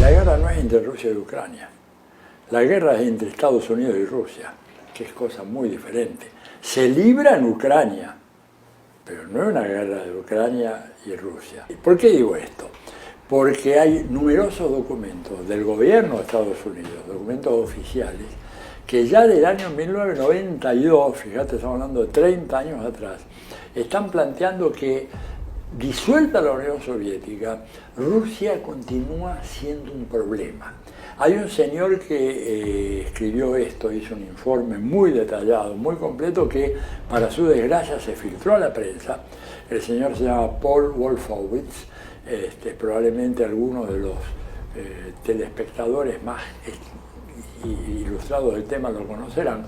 La guerra no es entre Rusia y Ucrania. La guerra es entre Estados Unidos y Rusia, que es cosa muy diferente. Se libra en Ucrania, pero no es una guerra de Ucrania y Rusia. ¿Por qué digo esto? Porque hay numerosos documentos del gobierno de Estados Unidos, documentos oficiales, que ya del año 1992, fíjate, estamos hablando de 30 años atrás, están planteando que, disuelta la Unión Soviética, Rusia continúa siendo un problema. Hay un señor que escribió esto, hizo un informe muy detallado, muy completo, que para su desgracia se filtró a la prensa. El señor se llama Paul Wolfowitz, probablemente algunos de los telespectadores más ilustrados del tema lo conocerán,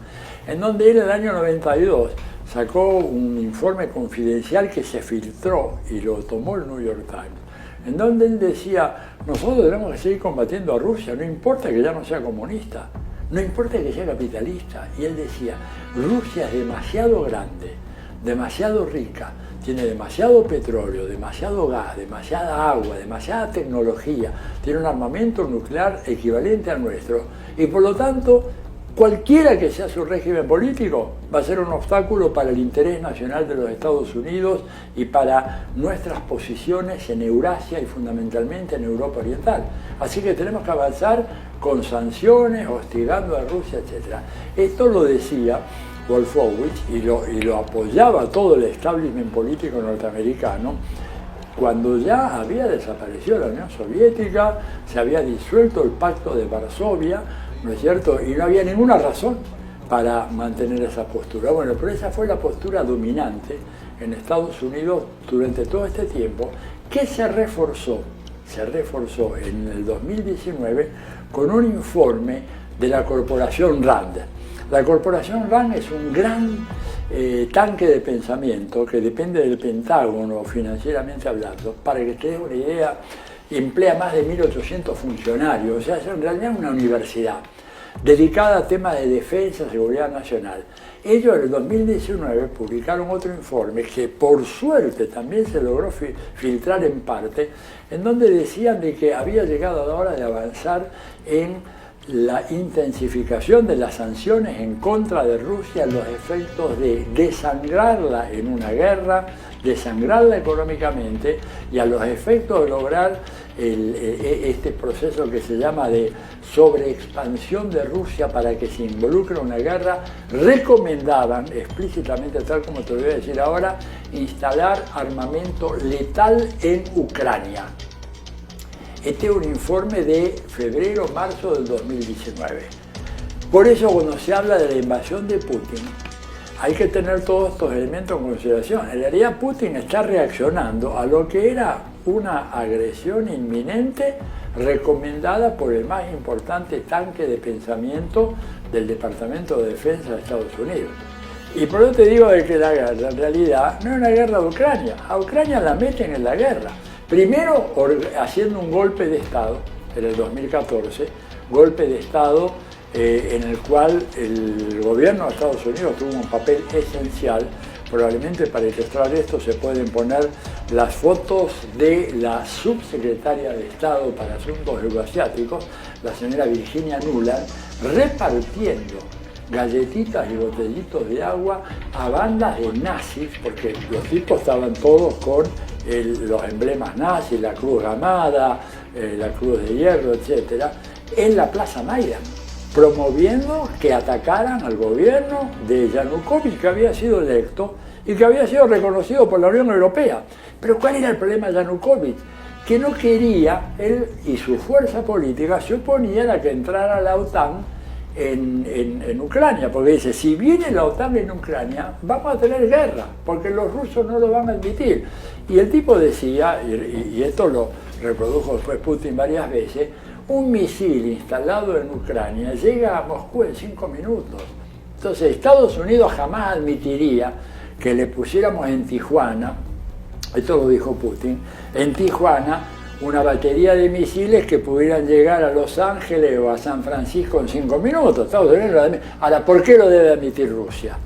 en donde él en el año 92 sacó un informe confidencial que se filtró y lo tomó el New York Times, en donde él decía: nosotros tenemos que seguir combatiendo a Rusia, no importa que ya no sea comunista, no importa que sea capitalista. Y él decía: Rusia es demasiado grande, demasiado rica, tiene demasiado petróleo, demasiado gas, demasiada agua, demasiada tecnología, tiene un armamento nuclear equivalente al nuestro, y por lo tanto cualquiera que sea su régimen político va a ser un obstáculo para el interés nacional de los Estados Unidos y para nuestras posiciones en Eurasia y fundamentalmente en Europa Oriental. Así que tenemos que avanzar con sanciones, hostigando a Rusia, etc. Esto lo decía Wolfowitz y lo apoyaba todo el establishment político norteamericano cuando ya había desaparecido la Unión Soviética, se había disuelto el Pacto de Varsovia, ¿no es cierto? Y no había ninguna razón para mantener esa postura. Bueno, pero esa fue la postura dominante en Estados Unidos durante todo este tiempo, que se reforzó en el 2019 con un informe de la corporación RAND. La corporación RAND es un gran tanque de pensamiento que depende del Pentágono financieramente hablando. Para que te des una idea, emplea más de 1.800 funcionarios, o sea, es en realidad una universidad dedicada a temas de defensa y seguridad nacional. Ellos en el 2019 publicaron otro informe que por suerte también se logró filtrar en parte, en donde decían de que había llegado la hora de avanzar en la intensificación de las sanciones en contra de Rusia, los efectos de desangrarla en una guerra, desangrarla económicamente, y a los efectos de lograr este proceso que se llama de sobreexpansión de Rusia para que se involucre en una guerra. Recomendaban explícitamente, tal como te lo voy a decir ahora, instalar armamento letal en Ucrania. Este es un informe de febrero-marzo del 2019. Por eso, cuando se habla de la invasión de Putin, hay que tener todos estos elementos en consideración. En realidad, Putin está reaccionando a lo que era una agresión inminente recomendada por el más importante tanque de pensamiento del Departamento de Defensa de Estados Unidos. Y por eso te digo de que la guerra, en realidad, no es una guerra de Ucrania. A Ucrania la meten en la guerra. Primero, haciendo un golpe de Estado, en el 2014, golpe de Estado en el cual el gobierno de Estados Unidos tuvo un papel esencial. Probablemente para ilustrar esto se pueden poner las fotos de la subsecretaria de Estado para Asuntos Euroasiáticos, la señora Virginia Nuland, repartiendo galletitas y botellitos de agua a bandas de nazis, porque los tipos estaban todos con los emblemas nazis, la cruz gamada, la cruz de hierro, etc., en la Plaza Maidan, promoviendo que atacaran al gobierno de Yanukovych, que había sido electo y que había sido reconocido por la Unión Europea. Pero ¿cuál era el problema de Yanukovych? Que no quería, él y su fuerza política se oponían a que entrara la OTAN en Ucrania, porque dice: si viene la OTAN en Ucrania, vamos a tener guerra, porque los rusos no lo van a admitir. Y el tipo decía, y esto lo reprodujo después Putin varias veces: un misil instalado en Ucrania llega a Moscú en 5 minutos. Entonces Estados Unidos jamás admitiría que le pusiéramos en Tijuana, esto lo dijo Putin, en Tijuana una batería de misiles que pudieran llegar a Los Ángeles o a San Francisco en 5 minutos. Estados Unidos lo admite. Ahora, ¿por qué lo debe admitir Rusia?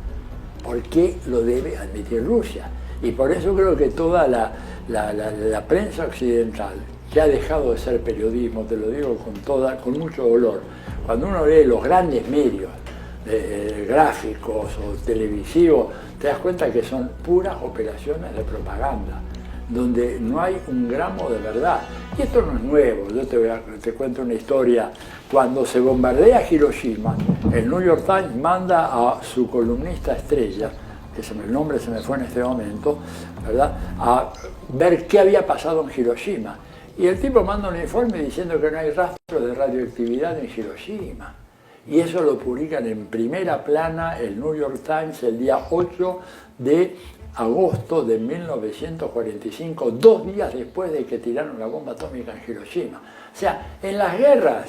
¿Por qué lo debe admitir Rusia? Y por eso creo que toda la prensa occidental que ha dejado de ser periodismo, te lo digo con mucho dolor. Cuando uno lee los grandes medios, gráficos o televisivos, te das cuenta que son puras operaciones de propaganda, donde no hay un gramo de verdad. Y esto no es nuevo, yo te cuento una historia. Cuando se bombardea Hiroshima, el New York Times manda a su columnista estrella, que el nombre se me fue en este momento, ¿verdad?, a ver qué había pasado en Hiroshima. Y el tipo manda un informe diciendo que no hay rastro de radioactividad en Hiroshima. Y eso lo publican en primera plana el New York Times el día 8 de agosto de 1945, 2 días después de que tiraron la bomba atómica en Hiroshima. O sea, en las guerras,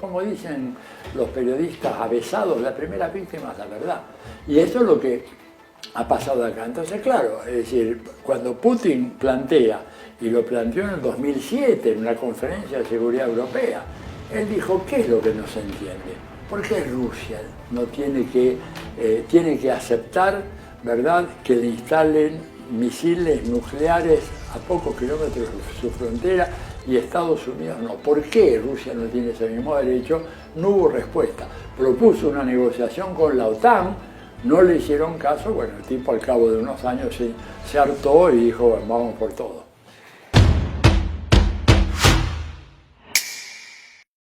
como dicen los periodistas avesados, la primera víctima es la verdad. Y eso es lo que ha pasado acá. Entonces, claro, es decir, cuando Putin plantea, y lo planteó en el 2007 en una conferencia de seguridad europea, él dijo, ¿qué es lo que no se entiende? ¿Por qué Rusia no tiene que aceptar, ¿verdad?, que le instalen misiles nucleares a pocos kilómetros de su frontera y Estados Unidos no? ¿Por qué Rusia no tiene ese mismo derecho? No hubo respuesta. Propuso una negociación con la OTAN, no le hicieron caso. Bueno, el tipo al cabo de unos años se hartó y dijo, bueno, vamos por todo.